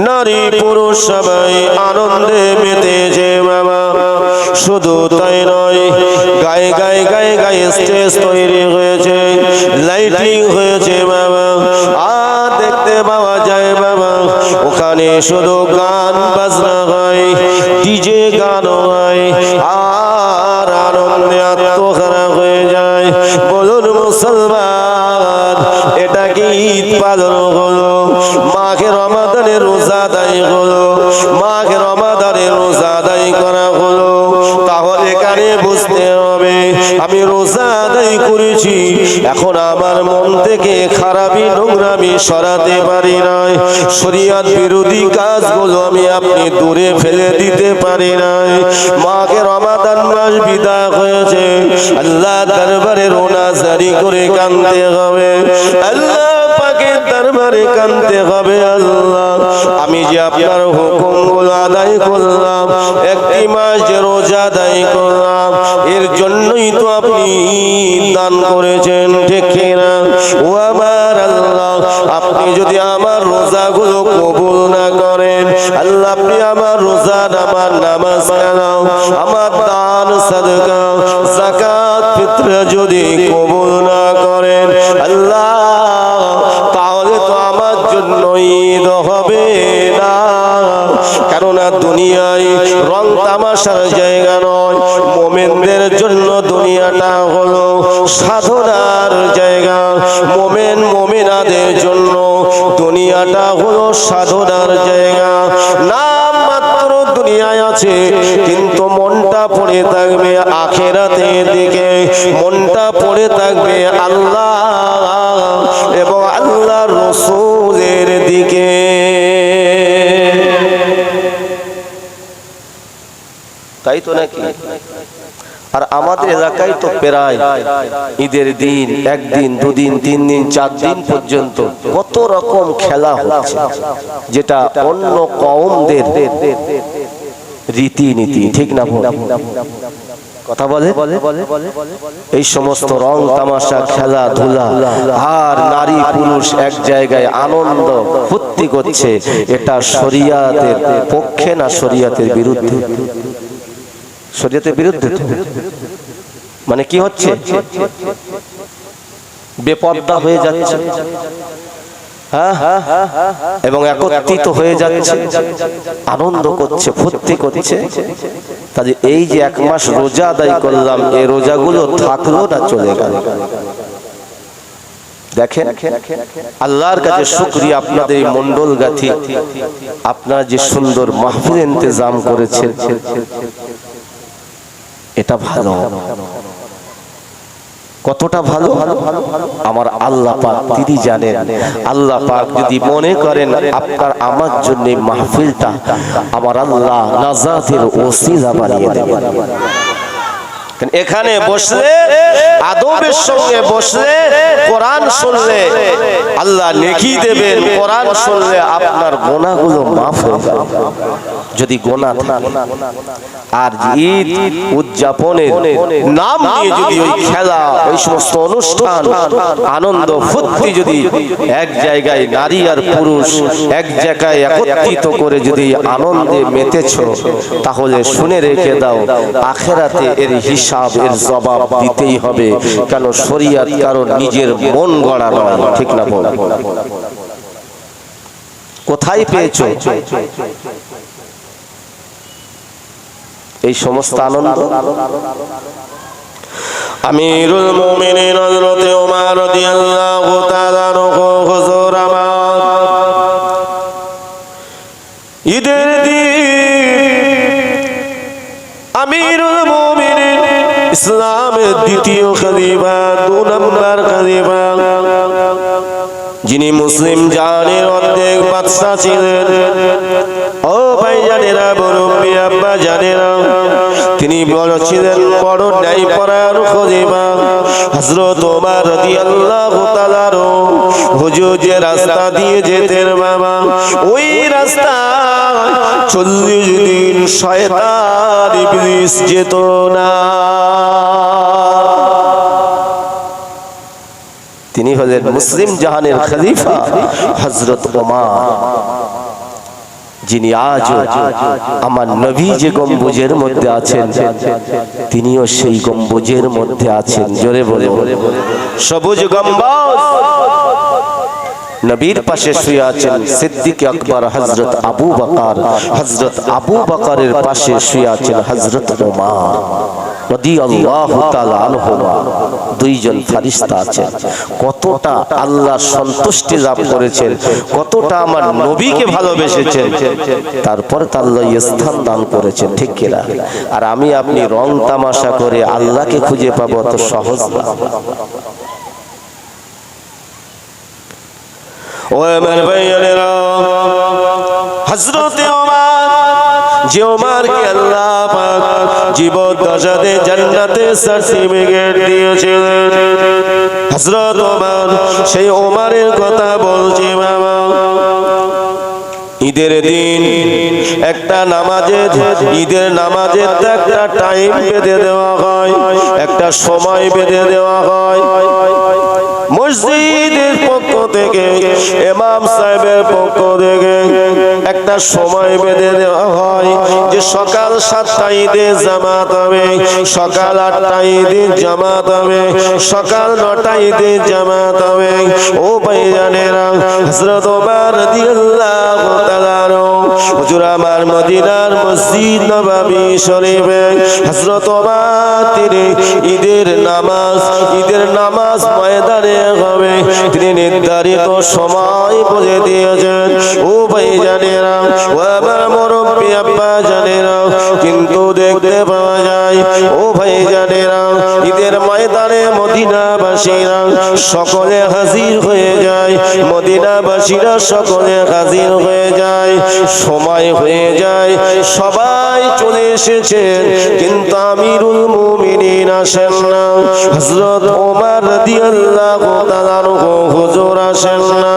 নারী পুরুষ সবাই আনন্দে মেতেছে বাবা। শুধু তাই নয়, গায়ে গায়ে গায়ে গায়ে স্টেজ তৈরি হয়েছে, লাইটিং হয়েছে বাবা। আর দেখতে পাওয়া যায় বাবা, ওখানে শুধু গান বাজনা হয়, ডিজে গান হয়, আর আনন্দে আত্মহারা হয়ে যায়। বলুন মুসলমান, এটা কি ঈদ পালন হলো? মাঘে রমাদানের রোজা আদায় হলো, মাঘে রমাদানের রোজা আদায় করা হলো। তাহলে এখানে বুঝতে হবে, আমি রোজা আদায় করেছি, এখন আমার মন থেকে খারাপি নোংরামি সরাতে পারি নাই, শরীয়ত বিরোধী কাজগুলো আমি আপনি দূরে ফেলে দিতে পারি নাই। মাঘে রমাদান মাস বিদায় হয়েছে, আল্লাহ দরবারে রোনাজারি করে কাঁদতে হবে, আল্লাহ পাকের দরবারে কাঁদতে হবে। আল্লাহ, আমি যে আপনার হুকুমগুলো আদায় করলাম, একটি মাস যে রোজা আদায় করলাম, এর জন্যই তো আপনি দান করেছেন, ঠিক না? ও আমার আল্লাহ, আপনি যদি আমার রোজাগুলো কবুল না করেন, আল্লাহ আপনি আমার রোজা, আমার নামাজ, আমার দান সাদকা যাকাত ফিতরা যদি কবুল না করেন আল্লাহ, তাহলে তো আমার জন্য ঈদ হবে না। কেননা দুনিয়ায় রং তামাশার জায়গা নয়, মুমিনদের জন্য দুনিয়াটা হলো সাধনার জায়গা। মুমিন মুমিনাদের জন্য দুনিয়াটা হলো সাধনার জায়গা। নাম মাত্র দুনিয়ায় আছে, কিন্তু মনটা পড়ে থাকবে আখিরাতের দিকে, মনটা পড়ে থাকবে আল্লাহ এবং আল্লাহর রাসূলের দিকে। তাই তো নাকি? আর আমাদের এলাকায় তো প্রায় ঈদের দিন একদিন, দুদিন, 3 দিন, 4 দিন পর্যন্ত কত রকম খেলা হচ্ছে, যেটা অন্য কওমদের রীতিনীতি, ঠিক না? কথা বলে এই সমস্ত রং তামাশা, খেলাধুলা, আর নারী পুরুষ এক জায়গায় আনন্দ ফুর্তি করছে, এটা শরিয়াতের পক্ষে না শরিয়াতের বিরুদ্ধে? শরিয়তের বিরুদ্ধে। মানে কি হচ্ছে? বেপর্দা হয়ে যাচ্ছে, এবং একত্রিত হয়ে যাচ্ছে, আনন্দ করছে, ফুর্তি করছে। তাহলে এই যে 1 মাস রোজা আদায় করলাম, এই রোজাগুলো থাকলো না চলে গেল। দেখেন, আল্লাহর কাছে শুকরিয়া, আপনাদের এই মন্ডল গাথি আপনারা যে সুন্দর মাহফিল ইন্তজাম করেছেন, এটা ভালো। কতটা ভালো আমার আল্লাহ পাক তিনি জানেন। আল্লাহ পাক যদি মনে করেন আপনার আমার জন্য মাহফিলটা আমার আল্লাহ নাজাতের ওসিলা বানিয়ে দেবেন। এখানে বসলে, আদবের সঙ্গে বসলে, কোরআন শুনলে আল্লাহ নেকি দেবেন, কোরআন শুনলে আপনার গুনাহগুলো মাফ হয়ে যাবে যদি গুনাহ থাকে। আর ঈদ উদযাপনের নাম নিয়ে যদি ওই খেলা, ওই সমস্ত অনুষ্ঠান, আনন্দ ফুর্তি যদি এক জায়গায় নারী আর পুরুষ এক জায়গায় একত্রিত করে যদি আনন্দে মেতেছ, তাহলে শুনে রেখে দাও, আখিরাতে এর হিসাব, এর জবাব দিতেই হবে। কেন? শরীয়ত কারো নিজের মন গড়া নয়, ঠিক না? বল, কোথায় পেয়েছো এই সমস্ত আনন্দ? আমিরুল মুমিনিন হযরত ওমর রাদিয়াল্লাহু তাআলা হুজুর আমার ঈদের দিন আমিরুল মুমিনিন, ইসলামের দ্বিতীয় খলিফা, 2 নম্বর খলিফা, যিনি মুসলিম জাহানের অর্ধেক বাদশা ছিলেন, ও ভাইজানেরা, মুরব্বি আব্বা জানেরা, তিনি বড় ছিলেন, বড় ন্যায়পরায়ণ খলিফা হযরত ওমর রাদিয়াল্লাহু তাআলা। হুজুর যে রাস্তা দিয়ে যেতেন বাবা, ওই রাস্তা 40 দিন শয়তান ইবলিস যেত না। তিনি হলেন মুসলিম জাহানের খলিফা হযরত ওমর। যিনি আজ আমার নবী যে গম্বুজের মধ্যে আছেন তিনিও সেই গম্বুজের মধ্যে আছেন। জোরে বলে সবুজ গম্বুজ নবীর পাশে শুয়ে আছেন সিদ্দিক আকবর হযরত আবু বকর, হযরত আবু বকরের পাশে শুয়ে আছেন হযরত ওমর রাদিয়াল্লাহু তাআলা আনহুমা। দুইজন ফেরেশতা আছেন। কতটা আল্লাহর সন্তুষ্টি লাভ করেছেন, কতটা আমার নবীকে ভালোবেসেছেন, তারপর আল্লাহ স্থান দান করেছেন, ঠিক কিনা? আর আমি আপনি রং তামাশা করে আল্লাহকে খুঁজে পাবো অত সহজ না। ও আমার ভাইয়েরা, হযরত ওমর, যে ওমরকে আল্লাহ পাক জীবদ্দশাতে জান্নাতে সার্টিফিকেট দিয়েছিলেন, হযরত ওমর, সেই ওমরের কথা বলছি বাবা। ঈদের দিন একটা নামাজের, ঈদের নামাজের একটা টাইম বেঁধে দেওয়া হয়, একটা সময় বেঁধে দেওয়া হয়। মসজিদের পক্ষ থেকে, ইমাম সাহেবের পক্ষ থেকে একটা সময় বেঁধে দেওয়া হয় যে সকাল 7টায় ঈদের জামাত হবে, সকাল 8টায় ঈদের জামাত হবে, সকাল 9টায় ঈদের জামাত হবে। ও ভাইজানেরা, হযরত ওমর রাদিয়াল্লাহু তাআলা হুজুর আমার মদিনার মসজিদ নববী শরীফে হযরত ওমর তিনি ঈদের নামাজ ময়দানে হবে, তিনি নির্ধারিত সময় বলে দিয়েছেন। ও ভাইজানেরা, ও আমার মুরব্বি আব্বা জানেরা, কিন্তু দেখতে পাওয়া যায় ও ভাইজানেরা, ঈদের ময়দানে মদিনাবাসীরা সকলে হাজির হয়ে যায়, মদিনাবাসীরা সকলে হাজির হয়ে যায়, সময় হয়ে যায়, সবাই চলে এসেছেন, কিন্তু আমিরুল মুমিনিন আসেন না, হযরত ওমর রাদিয়াল্লাহু তাআলা আনহু হুজুর আসেন না।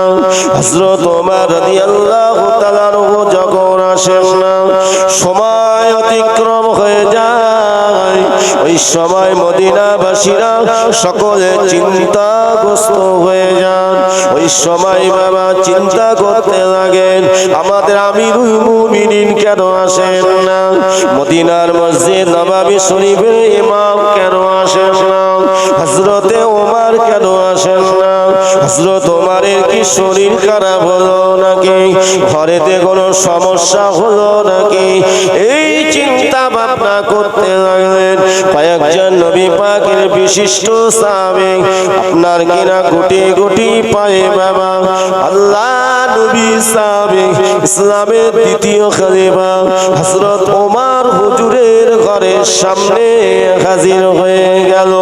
হযরত ওমর রাদিয়াল্লাহু তাআলা আনহু যখন আসেন না, সময় অতিক্রম হয়ে যায়। ওই সময় মদিনাবাসীরা সকলে চিন্তাগ্রস্ত হয়ে যান। ওই সময় বাবা চিন্তা করতে লাগেন, আমাদের আমিরুল মুমিনিন কেন আসেন না? মদিনার মসজিদ নববী শরীফের ইমাম কেন আসেন না? হযরতে ওমর কেন আসেন না? হযরত ওমরের কি শরীর খারাপ হলো নাকি? ঘরেতে কোনো সমস্যা হলো নাকি? এই চিন্তা ভাবনা করতে লাগলেন। কয়েকজন নবী পাকের বিশিষ্ট সাহাবী আপনার কিনা গুটি গুটি পায়ে বাবা আল্লাহ নবী সাহাবী, ইসলামের দ্বিতীয় খলিফা হযরত ওমর হুজুরের ঘরের সামনে হাজির হয়ে গেল।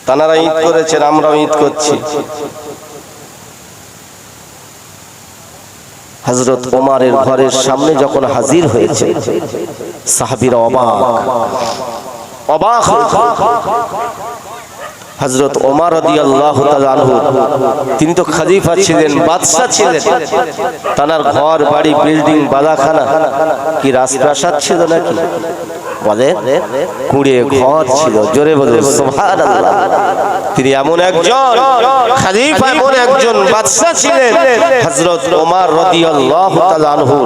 তানারা ঈদ করেছেন, আমরাও ঈদ করছি। হযরত ওমরের ঘরের সামনে যখন হাজির হয়েছে, সাহাবীরা অবাক হযরত ওমর রাদিয়াল্লাহু তাআলা আনহু তিনি তো খলিফা ছিলেন, বাদশা ছিলেন, তানার ঘর বাড়ি বিল্ডিং বালাখানা কি রাজপ্রাসাদ ছিল নাকি? বলে কুড়ে ঘর ছিল। জোরে বলুন সুবহানাল্লাহ। তিনি এমন একজন খলিফা, এমন একজন বাদশা ছিলেন, হযরত ওমর রাদিয়াল্লাহু তাআলা আনহু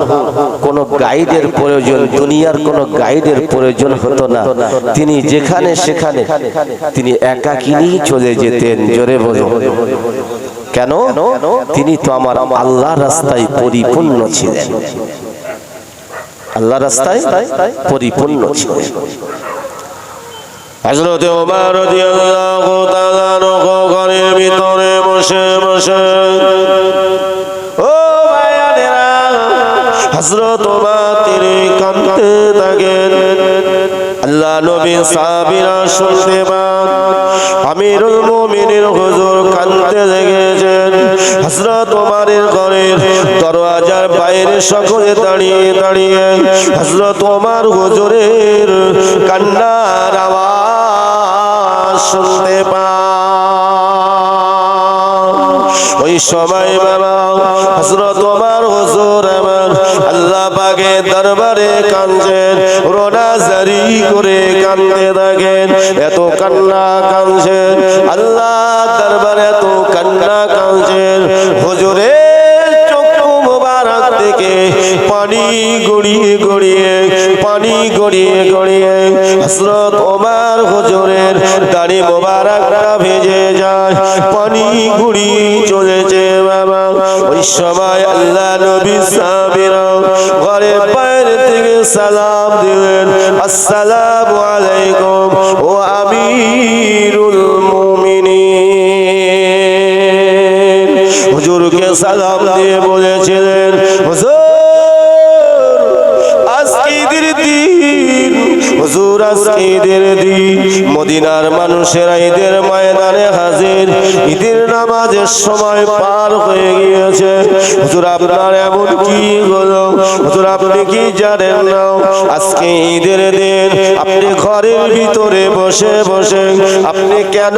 কোন গাইডের প্রয়োজন, দুনিয়ার কোন গাইডের প্রয়োজন হতো না। তিনি যেখানে সেখানে তিনি একাকিনী চলে যেতেন। জোরে বলুন কেন? তিনি তো আমার আল্লাহর রাস্তায় পরিপূর্ণ ছিলেন, আল্লাহর রাস্তায় পরিপূর্ণ ছিলেন। হযরত ওমর রাদিয়াল্লাহু তাআলা ঘরের ভিতরে বসে বসে, ও ভাইয়েরা, হযরত ওমর তিনি কাঁদতে থাকেন। আল্লাহ নবী সাহাবীরা শুনতে পান আমিরুল মুমিনিন হুজুর কাঁদতে লেগেছেন। হযরত ওমরের ঘরের দরওয়াজার বাইরে সকলে দাঁড়িয়ে দাঁড়িয়ে হযরত ওমর হুজুরের কান্নার আওয়াজ শুনতে পান। ওই সময় বাবা হযরত ওমর হুজুর আমার আল্লাহ পাকের দরবারে কাঁদছেন, রোনাজারি করে কাঁদতে থাকেন। এত কান্না কাঁদছেন, আল্লাহ দরবারে এত কান্না কাঁদছেন, হুজুরে সময় আল্লাহ নবী সাহাবীরা ঘরের বাইরে থেকে সালাম দিলেন, আসসালামু আলাইকুম ও আমিরুল মুমিনিন। হুজুরকে সালাম দিয়ে বলেছিলেন, হুজুর আজকে ঈদের দিন, হুজুর আজকে ঈদের দিন, মদিনার মানুষেরা ঈদের ময়দানে হাজির, ঈদের নামাজের সময় পার হয়ে গিয়েছে। হুজুর আপনার এমন কি হলো? হুজুর আপনি কি জানেন না আজকে ঈদের দিন আপনি ঘরের ভিতরে বসে বসে আপনি কেন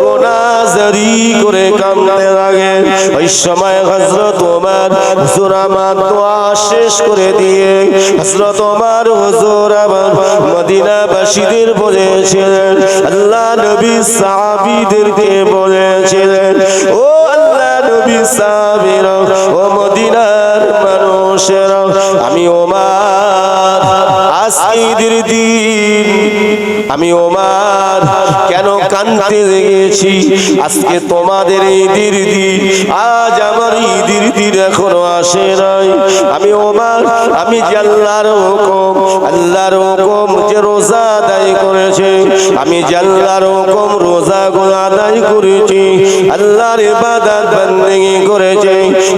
রোনাজারি করে কাঁদতে লাগেন? ওই সময় হযরত ওমর হুজুর আমার দোয়া শেষ করে দিয়ে হযরত ওমর হুজুর আমার মদিনাবাসীদের বলেছিলেন, আল্লাহ নবী সাহাবীদেরকে বলেছিলেন, ও আল্লাহ নবী সাহাবীরা, ও মদিনার মানুষেরা, আমি ওমর আজকে ঈদের দিন আমি ওমর কেন কাঁদতে লেগেছি? আজকে তোমাদের ঈদের দিন, আজ আমার ঈদের দিন এখনো আসে নাই। আমি ওমর আমি যে আল্লাহর হুকুম যে রোজা আদায় করেছে, আমি যে আল্লাহর হুকুম রোজাগুলো আদায় করেছি, আল্লাহর ইবাদত বন্দেগি করেছি,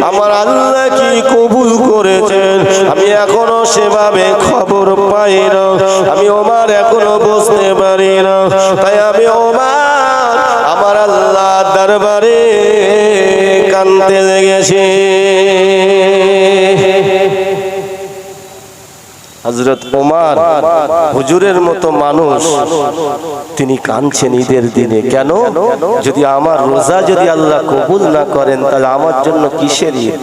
আমার আল্লাহ কি কবুল করেছেন আমি এখনো সেভাবে খবর পাই না। আমি ওমর এখনো বুঝতে পারি না। তাই আমি ওমর আমার আল্লাহর দরবারে কাঁদতে লেগেছি। হযরত ওমর হুজুরের মতো মানুষ, তিনি কাঁদছেন ঈদের দিনে। কেন? যদি আমার রোজা যদি আল্লাহ কবুল না করেন তাহলে আমার জন্য কিসের ঈদ?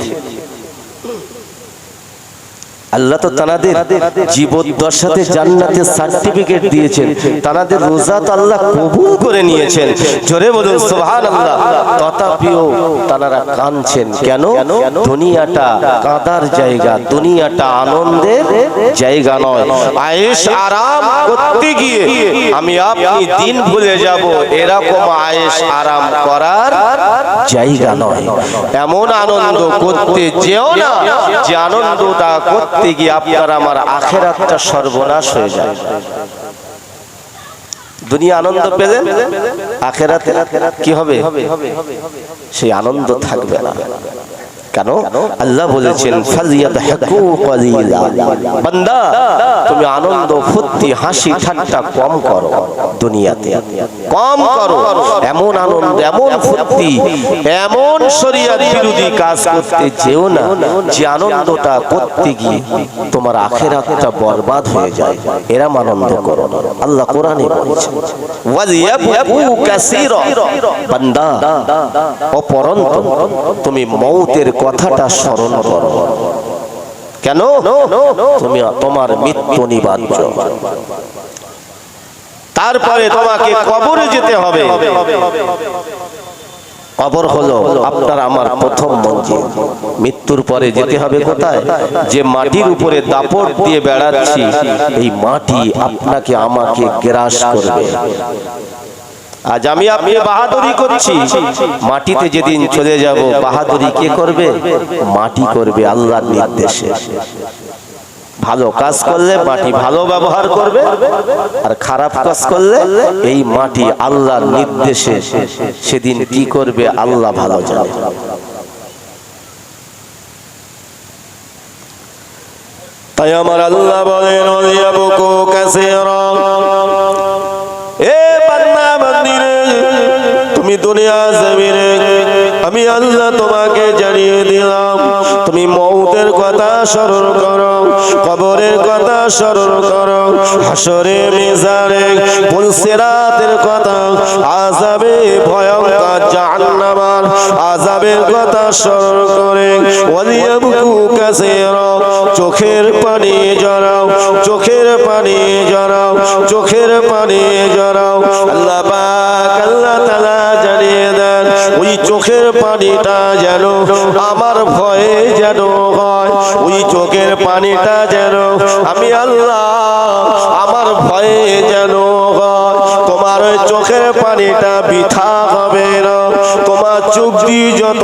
আল্লাহ তো তাদের জীবদ্দশাতে জান্নাতের সার্টিফিকেট দিয়েছেন, তাদের রোজা তো আল্লাহ কবুল করে নিয়েছেন। জোরে বলুন সুবহানাল্লাহ। তথাপিও তারা কাঁদছেন কেন? দুনিয়াটা কাঁদার জায়গা, দুনিয়াটা আনন্দের জায়গা নয়। আয়েশ আরাম করতে গিয়ে আমি আপনি দিন ভুলে যাব, এরকম আয়েশ আরাম করার জায়গা নয়। এমন আনন্দ করতে যেও না যে আনন্দটা করতে গিয়ে আপনার আমার আখিরাতটা সর্বনাশ হয়ে যায়। দুনিয়া আনন্দ পেলেন, আখিরাতে কি হবে? সেই আনন্দ থাকবে না। কেন? আল্লাহ বলেছেন ফালিয়াদহাকু কালিলা, বান্দা তুমি আনন্দ ফুর্তি হাসি ঠাট্টা কম করো, দুনিয়াতে কম করো। এমন আনন্দ এমন ফুর্তি এমন শরীয়ত বিরোধী কাজ করতে যেও না যে আনন্দটা করতে গিয়ে তোমার আখিরাতটা বরবাদ হয়ে যায়। এরম আনন্দ করো না। আল্লাহ কোরআনে বলেছেন ওয়ালিয়াবকু কাসীরা, বান্দা অপরন্ত তুমি মউতের কথাটা স্মরণ করো। কেন? তুমি তোমার মৃত্যু অনিবার্য, তারপরে তোমাকে কবরে যেতে হবে। কবর হলো আপনার আমার প্রথম মঞ্জিল। মৃত্যুর পরে যেতে হবে কোথায়? যে মাটির উপরে দাপট দিয়ে বেড়াচ্ছি, এই মাটি আপনাকে আমাকে গ্রাস করবে। আজ আমি আপনি বাহাদুরি করছি, মাটিতে যেদিন চলে যাব বাহাদুরি কে করবে? মাটি করবে আল্লাহর নির্দেশে। ভালো কাজ করলে মাটি ভালো ব্যবহার করবে, আর খারাপ কাজ করলে এই মাটি আল্লাহর নির্দেশে সেদিন কি করবে আল্লাহ ভালো জানে। তাই আমার আল্লাহ বলেন ওয়ালিয়াবকু কাসীরা, এ বান্দা বান্দিরে তুমি দুনিয়া জমিনে আমি আল্লাহ তোমাকে জানিয়ে দিলাম, তুমি মউতের কথা স্মরণ করো, কবরের কথা স্মরণ করো, হাসরে মিজানে পুলসিরাতের কথা, আযাবে ভয়ঙ্কর জাহান্নামের আযাবের কথা স্মরণ করে ওয়ালিয়াবকু কাসীরা, চোখের পানি জড়াও, চোখের পানি জড়াও, চোখের পানি জড়াও। আল্লাহ পাক আল্লাহ তাআলা জানিয়ে দেন ওই চোখের পানিটা যেন আমার ভয়ে যেন হয়, ওই চোখের পানিটা যেন আমি আল্লাহ আমার ভয়ে যেন হয়। তোমার ওই চোখের পানিটা বৃথা হবে না, তোমার চোখ দিয়ে যত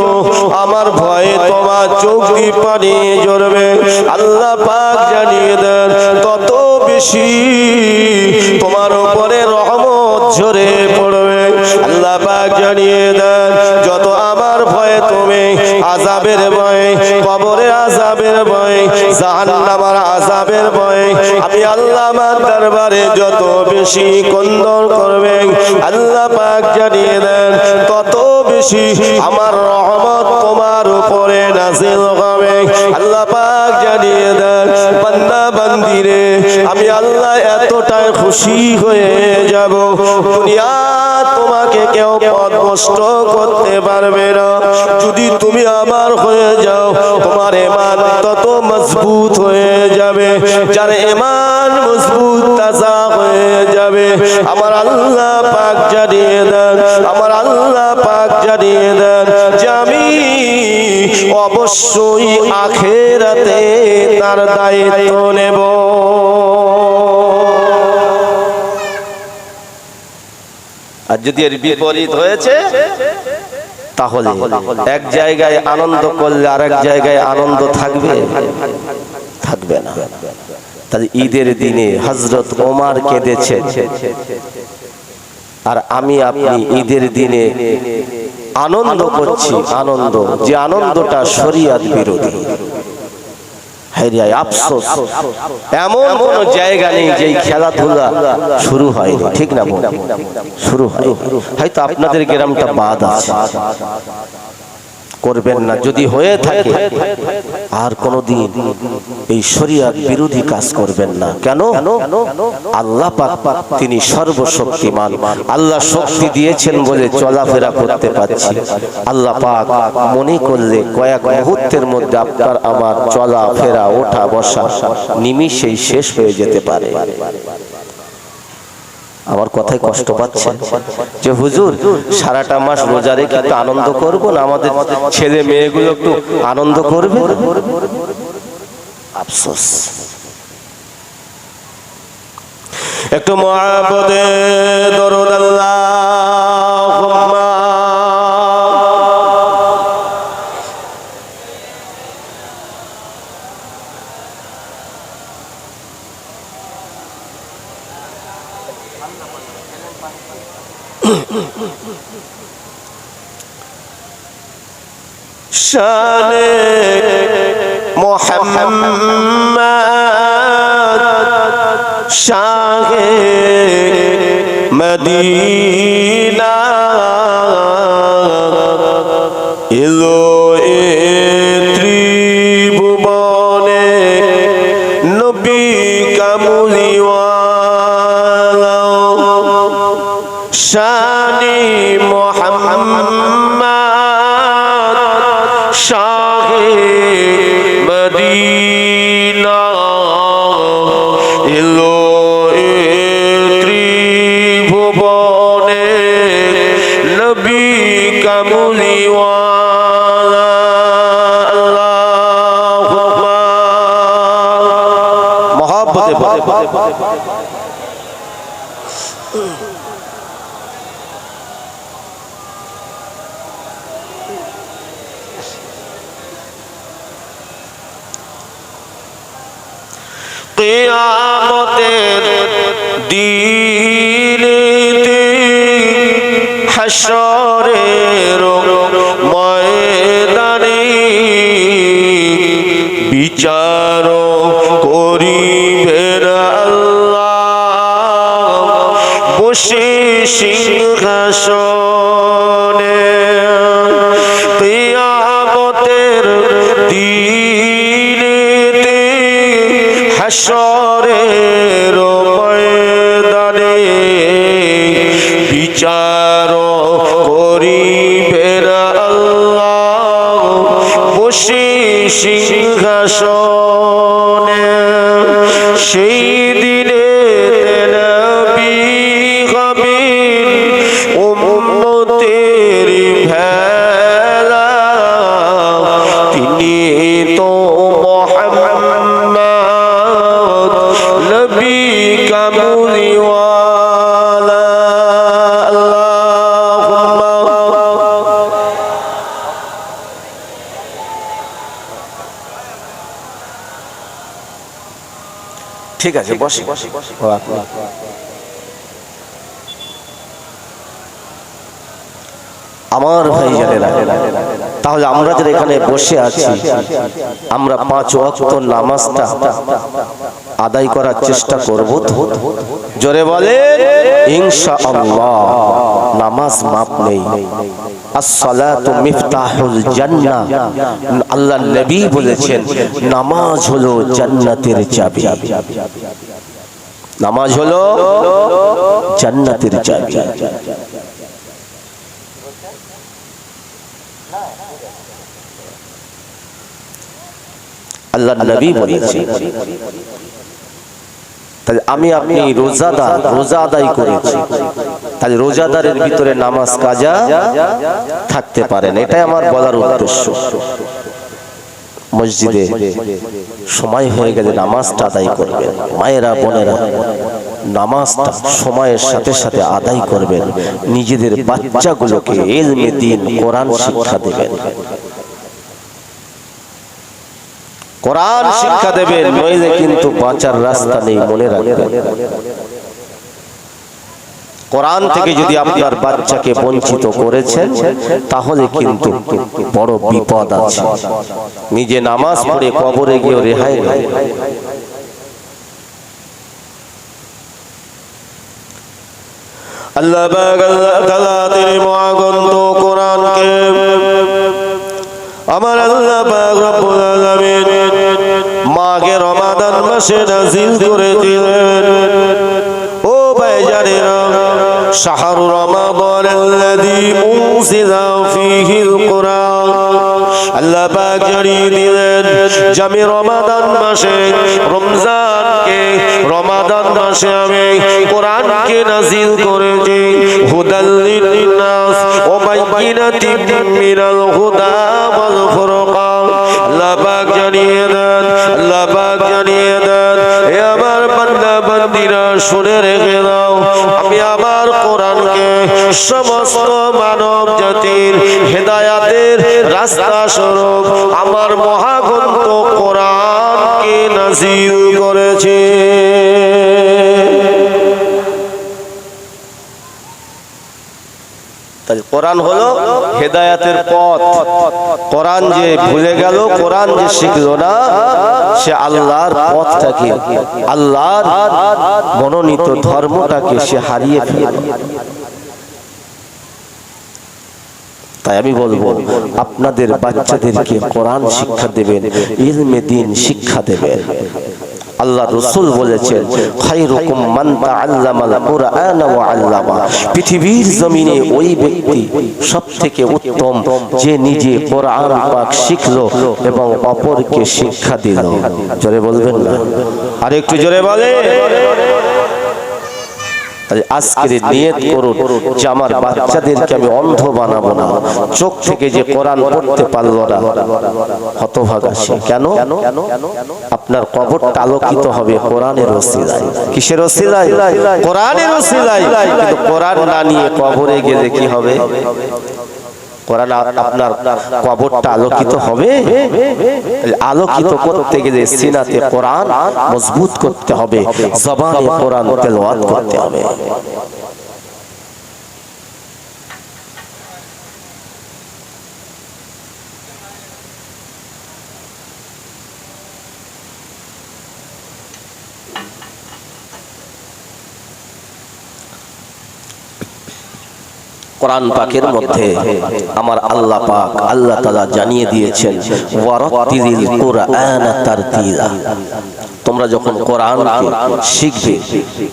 আমার ভয়ে তোমার চোখ দিয়ে পানি ঝরবে আল্লাহ পাক জানিয়ে দেন তত বেশি তোমার উপরে রহমত ঝরে পড়বে আল্লাহ পাক জানিয়ে দেন যত আমার ভয়ে তুমি আযাবের ভয়ে কবরের আযাবের ভয়ে জাহান্নামের আযাবের ভয়ে আমি আল্লাহ আমার দরবারে যত বেশি কন্দন করবে আল্লাহ পাক জানিয়ে দেন তত বেশি আমার রহমত তোমার উপরে নাযিল হবে আল্লাহ পাক জানিয়ে দেন বান্দা বান্দিরে আমি আল্লাহ এতটাই খুশি হয়ে যাব দুনিয়া তোমাকে কেউ পথভ্রষ্ট করতে পারবে না যদি তুমি আমার হয়ে যাও তোমার ঈমান তত মজবুত হয়ে যাবে যার ঈমান মজবুত তাজা হয়ে যাবে আমার আল্লাহ পাক জানিয়ে দেন আমার আল্লাহ পাক জানিয়ে দেন যে আমি অবশ্যই আখিরাতে তার দায়িত্ব নেব আর যদি এর বিপরীত হয়েছে তাহলে এক জায়গায় আনন্দ করলে আরেক জায়গায় আনন্দ থাকবে থাকবে না তাহলে ঈদের দিনে হযরত ওমর কেঁদেছেন আর আমি আপনি ঈদের দিনে আনন্দ করছি আনন্দ যে আনন্দটা শরীয়ত বিরোধী আফসোস এমন কোন জায়গা নেই যে খেলাধুলা শুরু হয়নি ঠিক না শুরু হয় হয়তো আপনাদের গ্রামটা বাদ আছে করবেন না যদি হয়ে থাকে আর কোনদিন এই শরীয়ত বিরোধী কাজ করবেন না কেন আল্লাহ পাক তিনি সর্বশক্তিমান আল্লাহ শক্তি দিয়েছেন বলে চলাফেরা করতে পারছি আল্লাহ পাক মনে করলে কয়েক মুহূর্তের মধ্যে আপনার আমার চলাফেরা ওঠা বসা নিমিষেই শেষ হয়ে যেতে পারে আমার কথায় কষ্ট পাচ্ছেন যে হুজুর সারাটা মাস রোজা রেখে একটু আনন্দ করব না আমাদের ছেলে মেয়েগুলো একটু আনন্দ করবে আফসোস একটু মুহাব্বতে দরুদ আল্লাহুম্মা শানে মুহাম্মদ শাহে মদিনা এলো এ ত্রিভুবনে নবী কামলিওয়ালা শানে মুহাম্মদ শাহে মদিনা এলো এ ত্রিভুবনে নবী কামলিওয়ালা আল্লাহু আকবার মহব্বতে কিয়ামতের দিনেতে হাশরের ময়দানে বিচার করিবেন আল্লাহ বসে সিংহাসনে কিয়ামতের দিনেতে হাশরের ময়দানে বিচার করিবেন আল্লাহ বসে সিংহাসনে সেই দিনে নবী হবেন উম্মতের ভেলা তিনি তো মুহাম্মদ নবী কামলিওয়ালা আল্লাহুম্মা ঠিক আছে বসে। আমার ভাই জানেরা, তাহলে আমরা যারা এখানে বসে আছি, আমরা 5 ওয়াক্ত নামাজটা আদায় করার চেষ্টা করব তো? জোরে বলে ইনশাআল্লাহ। নামাজ মাপ নেই। as-salatu miftahul জান্নাহ, আল্লাহর নবী বলেছেন নামাজ হলো জান্নাতের চাবি। নামাজ হলো জান্নাতের চাবি। আল্লাহর নবী বলেছেন। তাহলে আমি আপনি রোজা আদায় করেছি, তাহলে রোজাদারের ভিতরে নামাজ কাজা থাকতে পারেন, এটাই আমার বলার উদ্দেশ্য। মসজিদে সময় হয়ে গেলে নামাজটা আদায় করবেন। মায়েরা বোনেরা, নামাজটা সময়ের সাথে সাথে আদায় করবেন। নিজেদের বাচ্চাগুলোকে ইলমে দ্বীন কোরআন শিক্ষা দেবেন। কোরআন শিক্ষা দেবেন, নইলে কিন্তু বাঁচার রাস্তা নেই, মনে রাখবেন। কোরআন থেকে যদি আপনার বাচ্চাকে বঞ্চিত করেছেন, তাহলে কিন্তু বড় বিপদ আছে। নিজে নামাজ পড়ে কবরে গিয়ে রেহাই নেই। আল্লাহ পাক আল্লাহ তাআলা তিনি মহাগ্রন্থ কোরআনকে আমার আল্লাহ পাক রব্বুল আলামিন মাঘে রমাদান মাসে নাযিল করেছিলেন। ও ভাইজানেরা, শাহরু রমাদানাল্লাযী উনজিলা ফীহিল কুরআন, আল্লাহ পাক জানিয়ে দিলেন যে রমাদান মাসে, রমজানকে রমাদান মাসে আমি কোরআনকে নাযিল করেছি। হুদাল লিন-নাস ওয়া বাইয়িনাতিন মিনাল হুদা ওয়াল ফুরকান। আল্লাহ পাক জানিয়ে দেন, আল্লাহ পাক জানিয়ে দেন, হে আমার বান্দা বান্দীরা শুনে রেখে দাও, আমি আমার কোরআনকে সমস্ত মানব জাতির হেদায়াতের রাস্তা স্বরূপ আমার মহাগ্রন্থ কোরআনকে নাযিল করেছি। কোরআন হলো হেদায়াতের পথ। কোরআন যে ভুলে গেল, কোরআন যে শিখলো না, সে আল্লাহর পথটাকে, আল্লাহর মনোনীত ধর্মটাকে সে হারিয়ে ফেলল। তাই আমি বলবো, আপনাদের বাচ্চাদেরকে কোরআন শিক্ষা দেবেন, ইলমে দ্বীন শিক্ষা দেবেন। আল্লাহ রাসূল বলেছেন, খায়রুকুম মান তাআল্লামাল কুরআন ওয়া আল্লামা। পৃথিবীর জমিনে ওই ব্যক্তি সবথেকে উত্তম যে নিজে কোরআন পাক শিখলো এবং অপরকে শিক্ষা দিল। জোরে বলবেন না? আর একটু জোরে বলে। আজকের নিয়ত করুন যে আমার বাচ্চাদেরকে আমি অন্ধ বানাবো না। চোখ থেকে যে কোরআন পড়তে পারলো না, হতভাগা সে। কেন? আপনার কবরটা আলোকিত হবে কোরআনের ওসিলায়। কিসের ওসিলায়? কোরআনের ওসিলায়। কিন্তু কোরআন না নিয়ে কবরে গেলে কি হবে? কোরআন আপনার কবরটা আলোকিত হবে। আলোকিত করতে গেলে সিনাতে কোরআন মজবুত করতে হবে, জবানে কোরআন তেলাওয়াত করতে হবে। কোরআন পাকের মধ্যে আমার আল্লাহ পাক আল্লাহ তাআলা জানিয়ে দিয়েছেন, ওয়ারাতিলিল কুরআনা তারতিলা। তোমরা যখন কোরআনকে শিখবে,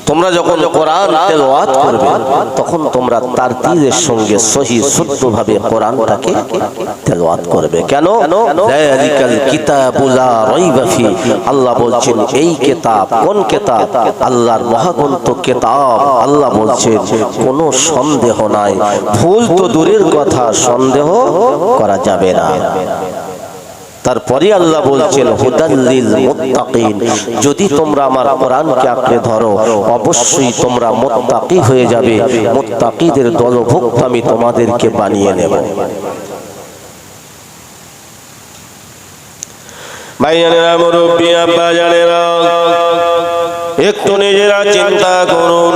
তোমরা যখন কোরআন তেলাওয়াত করবে, তখন তোমরা তারতিলের সঙ্গে সহি শুদ্ধভাবে কোরআনটাকে তেলাওয়াত করবে। কেন? যালিকাল কিতাবু লা রাইবা ফি। আল্লাহ বলছেন এই কিতাব, কোন কিতাব? আল্লাহর মহাগ্রন্থ কিতাব। আল্লাহ বলছেন কোনো সন্দেহ নাই। ভুল তো দূরের কথা, সন্দেহ করা যাবে না। তারপরে আল্লাহ বলছেন হুদাল্লিল মুত্তাকিন। যদি তোমরা আমার কোরআনকে আঁকড়ে ধরো, অবশ্যই তোমরা মুত্তাকি হয়ে যাবে। মুত্তাকিদের দলভুক্ত আমি তোমাদেরকে বানিয়ে নেব। ভাইয়ানেরা, মুরব্বি, আব্বা জানেরা, একটু নিজেরা চিন্তা করুন,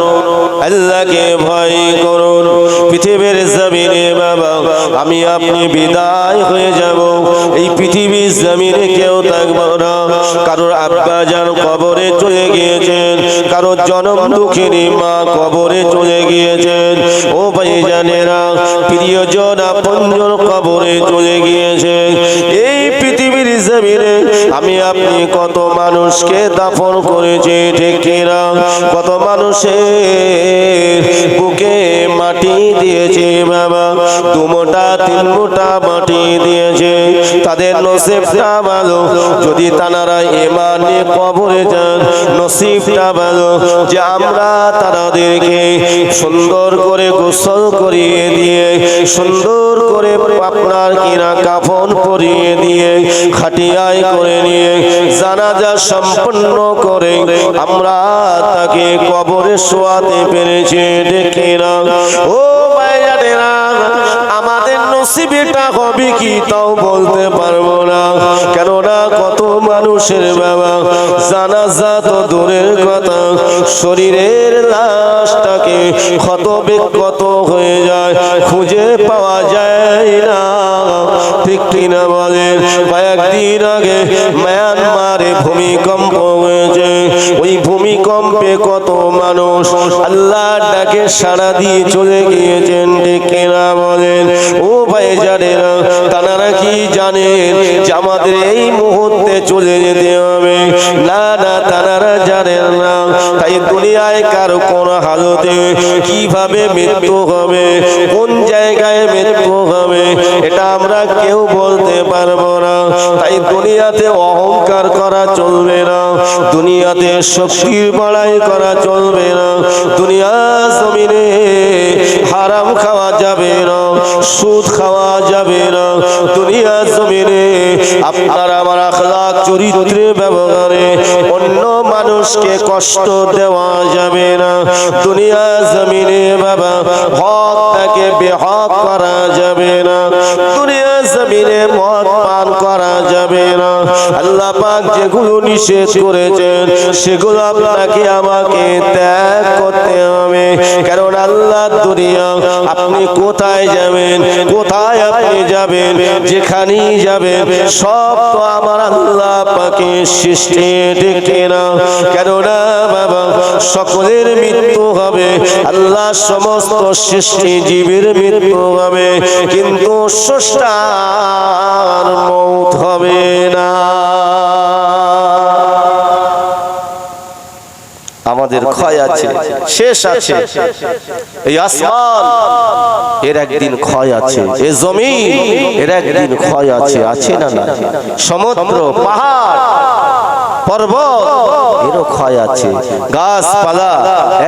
আল্লাহকে ভয় করুন। পৃথিবীর জমিনে বাবা আমি আপনি বিদায় হয়ে যাব, এই পৃথিবীর জমিনে কেউ থাকবো না। কারোর আব্বা জান কবরে চলে গিয়েছেন, কারোর জনম দুঃখিনী মা কবরে চলে গিয়েছেন। ও ভাই জানেরা, প্রিয়জন আপনজন কবরে চলে গিয়েছে। এই পৃথিবীর জমিনে আমি আপনি কত মানুষকে দাফন করেছি, ঠিক কিনা? কত মানুষের বুকে মাটি দিয়েছে বাবা, 2 মুঠা 3 মুঠা মাটি দিয়েছে। তাদের নসিবটা ভালো, যদি তারা ঈমানে কবরে যান, নসিবটা ভালো যে আমরা তাদেরকে সুন্দর করে গোসল করিয়ে দিয়ে, সুন্দর করে আপনার কিনা কাফন পরিয়ে দিয়ে, খাটিয়ায় করে নিয়ে জানাজা সম্পন্ন করে আমরা তাকে কবরে শোয়াতে পেরেছি, দেখি না? ও ভাইয়ারা, আমাদের নসিবেটা হবে কি তাও বলতে পারবো না। কেননা কত মানুষের বাবা জানাজা তো দূরের কথা, শরীরের লাশটাকে ক্ষত বিক্ষত হয়ে যায়, খুঁজে পাওয়া যায় না, ঠিক কিনা বলেন? কয়েকদিন আগে মায়ানমারে ভূমিকম্প হয়েছে। ওই ভূমিকম্পে কত মানুষ আল্লাহর ডাকে সাড়া দিয়ে চলে গিয়েছেন, ঠিক কিনা বলেন? ও ভাই জানেরা, তারা কি জানেন যে আমাদের এই মুহূর্তে চলে যেতে হবে? না না, তারা জানেন না। তাই দুনিয়ায় কারো কোন হালতে কিভাবে মৃত্যু হবে, কোন জায়গায় মৃত্যু হবে, এটা আমরা কেউ বলতে পারবো না। তাই দুনিয়াতে অহংকার করা চলবে না, দুনিয়াতে শক্তির বড়াই করা চলবে না, দুনিয়া জমিনে হারাম খাওয়া যাবে না, সুদ খাওয়া যাবে না, দুনিয়া জমিনে আপনার আমার আখলাক চরিত্রে ব্যবহারে অন্য মানুষকে কষ্ট দেওয়া যাবে না, দুনিয়া জমিনে বাবা হকটাকে বেহক করা যাবে না, দুনিয়া জমিনে মদ পান করা যাবে না। আল্লাহ পাক যেগুলো নিষেধ করেছেন সেগুলো আপনাকে আমাকে ত্যাগ করতে হবে। কারণ আল্লাহ দুনিয়া আপনি কোথায় যাবেন, কোথায় আপনি যাবেন, যেখানেই যাবেন সব তো আমার আল্লাহ পাকের সৃষ্টি, ঠিক না? কেননা বাবা সকলের মৃত্যু হবে, আল্লাহ সমস্ত সৃষ্টি জীবের মৃত্যু হবে, কিন্তু স্রষ্টার মৌত হবে না। আমাদের ক্ষয় আছে, শেষ আছে। এই আসমান এর একদিন ক্ষয় আছে, এই জমিন এর একদিন ক্ষয় আছে, আছে না? না, সমুদ্র পাহাড় পর্বত এরও ক্ষয় আছে, গাছপালা,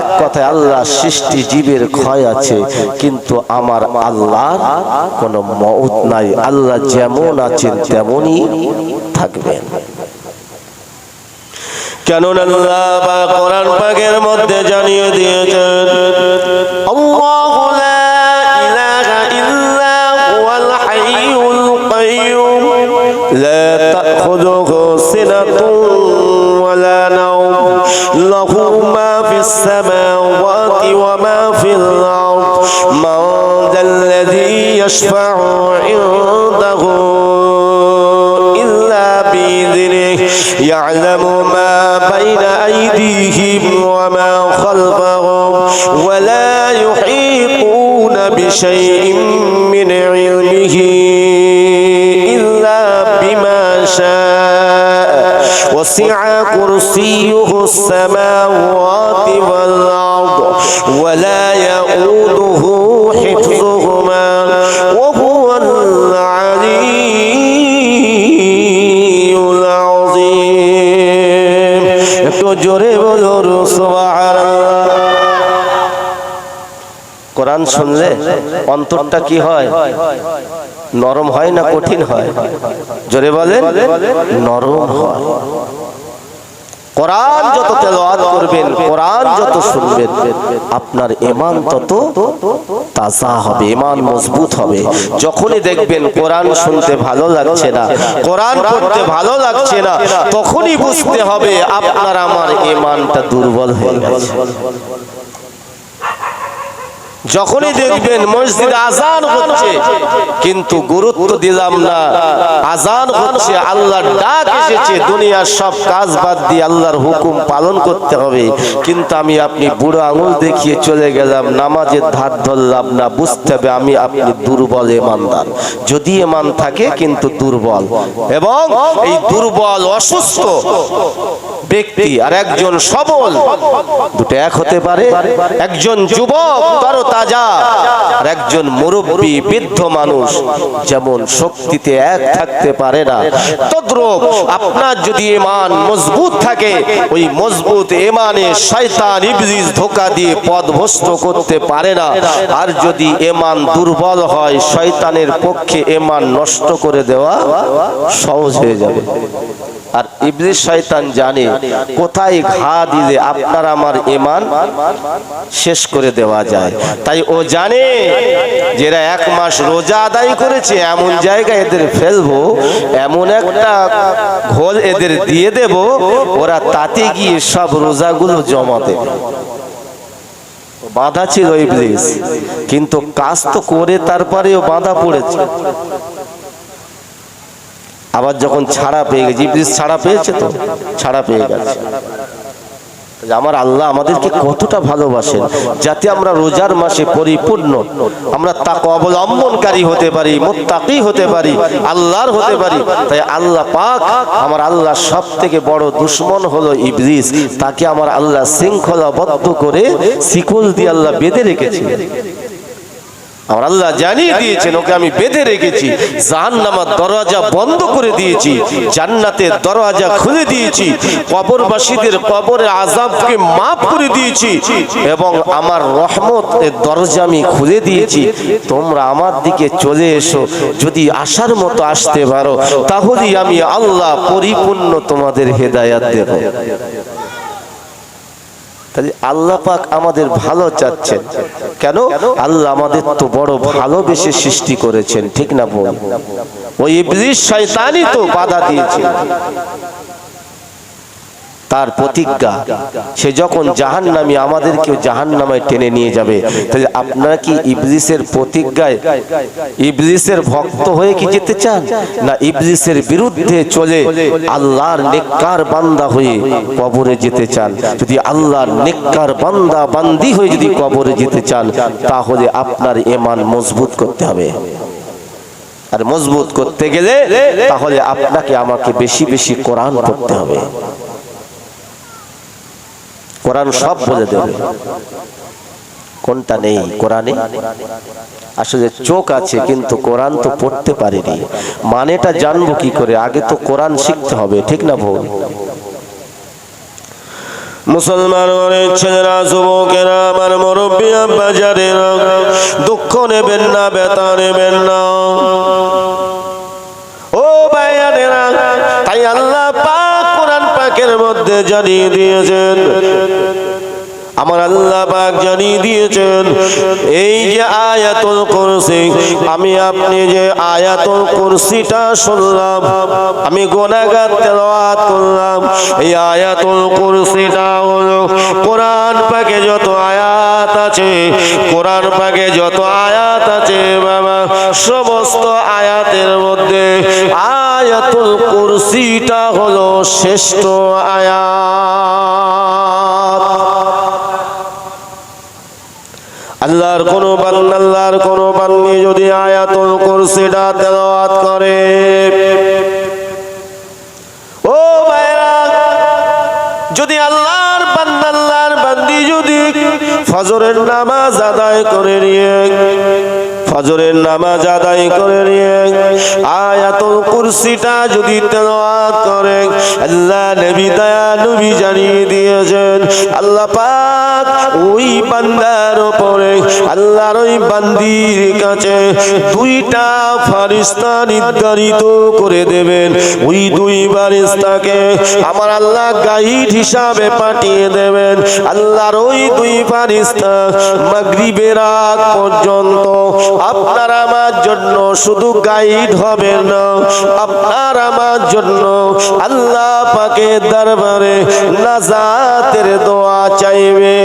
এক কথায় আল্লাহ সৃষ্টি জীবের ক্ষয় আছে, কিন্তু আমার আল্লাহর কোনো মউত নাই। আল্লাহ যেমন আছেন তেমনই থাকবেন। কেননা আল্লাহ পাক কোরআন পাকের মধ্যে জানিয়ে দিয়েছেন, আল্লাহু লা ইলাহা ইল্লা হুয়াল হাইয়ুল কাইয়্যুম লা তাখুযুহু সিনাতুন ওয়া লা নাওম লাহু মা ফিস সামাওয়াতি ওয়া মা ফিল আরদ মান যাল্লাযী ইয়াশফা'ু ইনদাহু ইল্লা বিইذনিহি ইয়া'লামু মা بين أيديهم وما خلفهم ولا يحيطون بشيء من علمه إلا بما شاء وسع كرسيه السماوات والأرض ولا يؤوده حفظهما وهو العلي العظيم. জোরে বলুন সুবহানাল্লাহ। কোরআন শুনলে অন্তরটা কি হয়? নরম হয় না কঠিন হয়? জোরে বলেন, নরম হয়। কোরআন যত তেলাওয়াত করবেন, কোরআন যত শুনবেন, আপনার ঈমান তত তাজা হবে, ঈমান মজবুত হবে। যখনই দেখবেন কোরআন শুনতে ভালো লাগছে না, কোরআন পড়তে ভালো লাগছে না, তখনই বুঝতে হবে আপনার আমার ঈমানটা দুর্বল হয়ে গেছে। যখনই দেখবেন মসজিদে আজান হচ্ছে কিন্তু গুরুত্ব দিলাম না, আজান হচ্ছে, আল্লাহর ডাক এসেছে, দুনিয়ার সব কাজ বাদ দিয়ে আল্লাহর হুকুম পালন করতে হবে, কিন্তু আমি আপনি বুড়ো আঙুল দেখিয়ে চলে গেলাম, নামাজের ধার ধরলাম না, বুঝতে হবে আমি আপনি দুর্বল ঈমানদার। যদি ঈমান থাকে কিন্তু দুর্বল, এবং এই দুর্বল অসুস্থ ব্যক্তি আর একজন সবল, দুটো এক হতে পারে। একজন যুবক তরতাজা আর একজন মুরব্বী বৃদ্ধ মানুষ যেমন শক্তিতে এক থাকতে পারে না, তদ্রূপ আপনার যদি ঈমান মজবুত থাকে, ওই মজবুত ঈমানে শয়তান ইবলিস ধোঁকা দিয়ে পথভ্রষ্ট করতে পারে না। আর যদি ঈমান দুর্বল হয়, শয়তানের পক্ষে ঈমান নষ্ট করে দেওয়া সহজ হয়ে যাবে। আর ইবলিস শয়তান জানে কোথায় ঘা দিলে আপনার আমার ঈমান শেষ করে দেওয়া যায়। তাই ও জানে যে এরা 1 মাস রোজা আদায় করেছে, এমন জায়গায় এদের ফেলবো, এমন একটা ঘোল এদের দিয়ে দেব, ওরা তাতে গিয়ে সব রোজাগুলো জমা দেবে। বাঁধা ছিল ইবলিস, কিন্তু কাজ তো করে তারপরেও বাঁধা পড়েছে। আবার যখন ছাড়া পেয়ে গেছে, ইবলিস ছাড়া পেয়েছে, তো ছাড়া পেয়ে গেছে। আমার আল্লাহ আমাদেরকে কতটা ভালোবাসেন, যাতে আমরা রোজার মাসে পরিপূর্ণ আমরা তাকওয়া অবলম্বনকারী হতে পারি, মুত্তাকি হতে পারি, আল্লাহর হতে পারি। তাই আল্লাহ পাক, আমার আল্লাহ সব থেকে বড় দুশ্মন হলো ইবলিস, তাকে আমার আল্লাহ শৃঙ্খলাবদ্ধ করে শিকল দিয়ে আল্লাহ বেঁধে রেখেছে। আমার আল্লাহ জানিয়ে দিয়েছেন, ওকে আমি বেঁধে রেখেছি, জাহান্নামের দরজা বন্ধ করে দিয়েছি, জান্নাতের দরজা খুলে দিয়েছি, কবরবাসীদের কবরের আযাবকে মাফ করে দিয়েছি, এবং আমার রহমতের দরজা আমি খুলে দিয়েছি। তোমরা আমার দিকে চলে এসো, যদি আসার মতো আসতে পারো, তাহলেই আমি আল্লাহ পরিপূর্ণ তোমাদের হেদায়েত দেব। তাহলে আল্লাহ পাক আমাদের ভালো চাচ্ছেন কেন? আল্লাহ আমাদের তো বড় ভালোবেসে সৃষ্টি করেছেন, ঠিক না বল? ওই ইবলিস শয়তানই তো বাধা দিয়েছে, তার প্রতিজ্ঞা, সে যখন জাহান্নামী আমাদেরকেও জাহান্নামায় টেনে নিয়ে যাবে। তাহলে আপনারা কি ইবলিসের প্রতিজ্ঞায়, ইবলিসের ভক্ত হয়ে কি যেতে চান, না ইবলিসের বিরুদ্ধে চলে আল্লাহর নেককার বান্দা হয়ে কবরে যেতে চান? যদি আল্লাহর নেককার বান্দা বান্দি হয়ে যদি কবরে যেতে চান, তাহলে আপনার ঈমান মজবুত করতে হবে। আর মজবুত করতে গেলে তাহলে আপনাকে আমাকে বেশি বেশি কোরআন পড়তে হবে। কোরআন সব বলে দেবে, কোনটা নেই কোরআনে? আসলে চোখ আছে কিন্তু কোরআন তো পড়তে পারিনি, মানেটা জানবো কি করে? আগে তো কোরআন শিখতে হবে, ঠিক না ভুল? মুসলমান ঘরের ছেলেরা, যুবকেরা, আমার মুরব্বী আব্বাজানেরা, দুঃখ নেবেন না, ব্যথা নেবেন না, ও ভাইয়ানেরা। তাই আল্লাহ পাক কোরআন পাকের মধ্যে জানিয়ে দিয়েছেন, আমার আল্লাহ পাক জানিয়ে দিয়েছেন, এই যে আয়াতুল কুরসি, আমি আপনি যে আয়াতুল কুরসিটা শুনলাম, আমি গুনাহগার তেলাওয়াত করলাম, এই আয়াতুল কুরসিটা হলো কোরআন পাকে যত আয়াত আছে, কোরআন পাকে যত আয়াত আছে বাবা, সমস্ত আয়াতের মধ্যে আয়াতুল কুরসিটা হলো শ্রেষ্ঠ আয়াত। আল্লাহর কোন বান্দা, আল্লাহর কোন বান্দী যদি আয়াতুল কুরসিটা তেলাওয়াত করে, ও ভাইরা, যদি আল্লাহর বান্দা, আল্লাহর বান্দী যদি ফজরের নামাজ আদায় করে নিয়ে, ফজরের নামাজ আদায় করে নিয়ে আয়াতুল কুরসিটা যদি তেলাওয়াত করে, আল্লাহ নবী দয়া নবী জানিয়ে দিয়েছেন, আল্লাহ পাক ওই বান্দার উপরে আল্লাহর ওই বান্দির কাছে দুইটা ফেরেশতা নির্ধারিত করে দেবেন। ওই দুই ফেরেশতাকে আমার আল্লাহ গাইড হিসাবে পাঠিয়ে দেবেন। আল্লাহর ওই দুই ফেরেশতা মাগরিবের আগ পর্যন্ত আপনার আমার জন্য শুধু গাইড হবে না, আপনার আমার জন্য আল্লাহ পাকের দরবারে নাজাতের দোয়া চাইবে,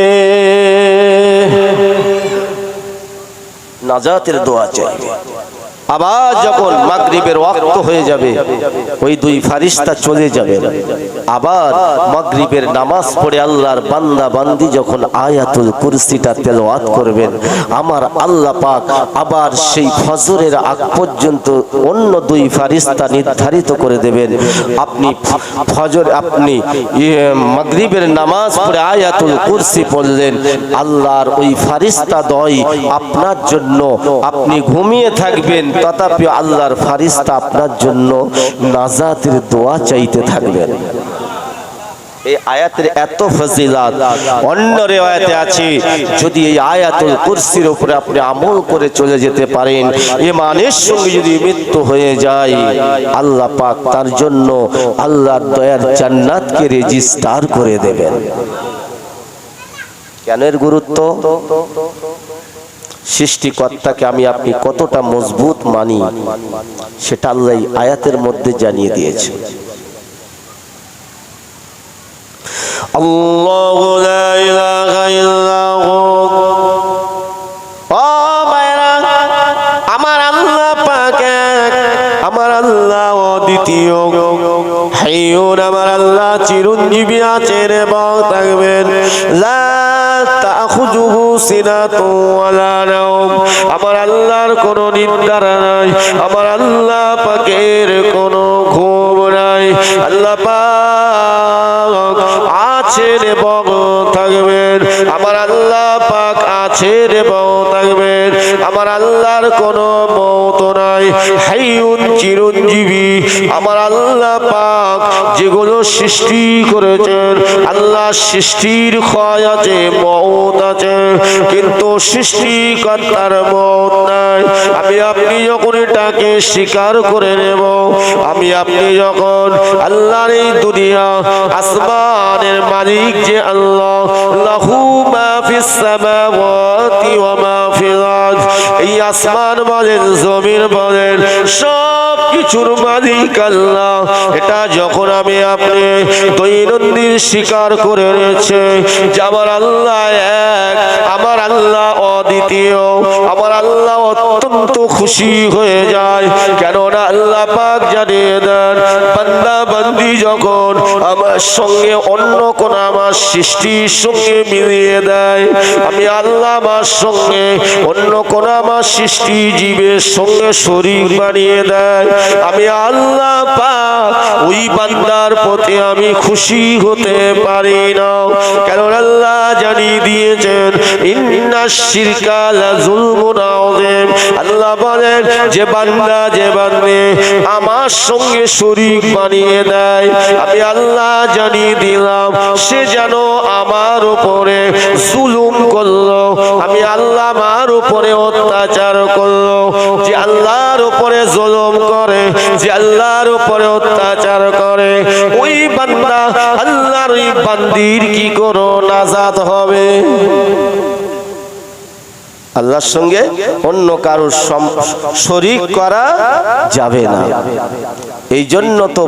নাজাতের দোয়া চাইবে। আবার যখন মাগরিবের ওয়াক্ত হয়ে যাবে ওই দুই ফেরেশতা চলে যাবেন। আবার মাগরিবের নামাজ পড়ে আল্লাহর বান্দা বান্দি যখন আয়াতুল কুরসিটা তেলাওয়াত করবেন, আমার আল্লাহ পাক আবার সেই ফজরের আগ পর্যন্ত অন্য দুই ফেরেশতা নির্ধারিত করে দেবেন। আপনি মাগরিবের নামাজ পড়ে আয়াতুল কুরসি পড়লেন, আল্লাহর ওই ফেরেশতা দ্বয় আপনার জন্য, আপনি ঘুমিয়ে থাকবেন তথাপি আল্লাহর ফেরেশতা আপনার জন্য নাজাতের দোয়া চাইতে থাকবেন। এই আয়াতের এত ফজিলত অন্য রিওয়ায়াতে আছে, যদি এই আয়াতুল কুরসির উপরে আপনি আমল করে চলে যেতে পারেন, ঈমানের সঙ্গে যদি মৃত্যু হয়ে যায়, আল্লাহ পাক তার জন্য আল্লাহর দয়ার জান্নাতকে রেজিস্টার করে দেবেন। কেন এর গুরুত্ব? সৃষ্টিকর্তাকে আমি আপনি কতটা মজবুত মানি সেটা আল্লাহ আয়াতের মধ্যে জানিয়ে দিয়েছে। আল্লাহু লা ইলাহা ইল্লাহু, ও ভাইরা, আমার আল্লাহ পাক এক, আমার আল্লাহ অদ্বিতীয়, হাইয়ুন, আমার আল্লাহ চিরঞ্জীবী আছেন এবং থাকবেন। লা তাখুযুহু সিনাতুন ওয়ালা নাওম, আমার আল্লাহর কোনো নিদ্রা নাই, আমার আল্লাহ পাকের কোনো ঘুম নাই। আল্লাহ পাক আছেন এবং থাকবেন, আমার আল্লাহ পাক আছেন এবং থাকবেন। আমার আল্লাহর কোনো মওত নাই, হাইয়ুন, চিরঞ্জীবী। আমার আল্লাহ পাক যেগুলো সৃষ্টি করেছেন, আল্লাহ সৃষ্টির ক্ষয় আছে, মওত আছে, কিন্তু সৃষ্টিকর্তার মওত নাই। আমি আপনি যখন এটাকে স্বীকার করে নেব, আমি আপনি যখন আল্লাহর এই দুনিয়া আসমানের মালিক যে আল্লাহ, লাহু মা ফিস সামাওয়াতি ওয়া মা ফিল আরদ, এই আসমান বলেন জমিন বলেন সব কিছুর মালিক আল্লাহ, এটা যখন আমি আপনি দৈনন্দিন স্বীকার করে নিয়েছে যে আমার আল্লাহ এক, আমার আল্লাহ অদ্বিতীয়, আমার আল্লাহ অত্যন্ত খুশি হয়ে যায়। কেননা আল্লাহ পাক জানিয়ে দেন, বান্দা বান্দি যখন আমার সঙ্গে অন্য কোন আমার সৃষ্টির সঙ্গে মিলিয়ে দেয়, আমি আল্লাহ আমার সঙ্গে অন্য কোন আমার সৃষ্টি জীবের সঙ্গে শরীক বানিয়ে দেয়, আমি আল্লাহ পাক ওই বান্দার প্রতি আমি খুশি হতে পারি না। কারণ আল্লাহ জানিয়ে দিয়েছেন, ইন্নাশ শিরকা লাযুলমুন আযীম, আল্লাহ বলেন যে বান্দা যে বান্দে আমার সঙ্গে শরীক বানিয়ে দেয়, আমি আল্লাহ জানিয়ে দিলাম সে যেন আমার উপরে জুলুম করলো, আমি আল্লাহ আমার উপরে অত্যাচার করলো। যে আল্লাহর উপরে জুলুম করে, যে আল্লাহর উপরে অত্যাচার করে, ওই বান্দা আল্লাহর ওই বান্দির কি করো নাজাত হবে? আল্লাহর সঙ্গে অন্য কারোর শরীক করা যাবে না। এই জন্য তো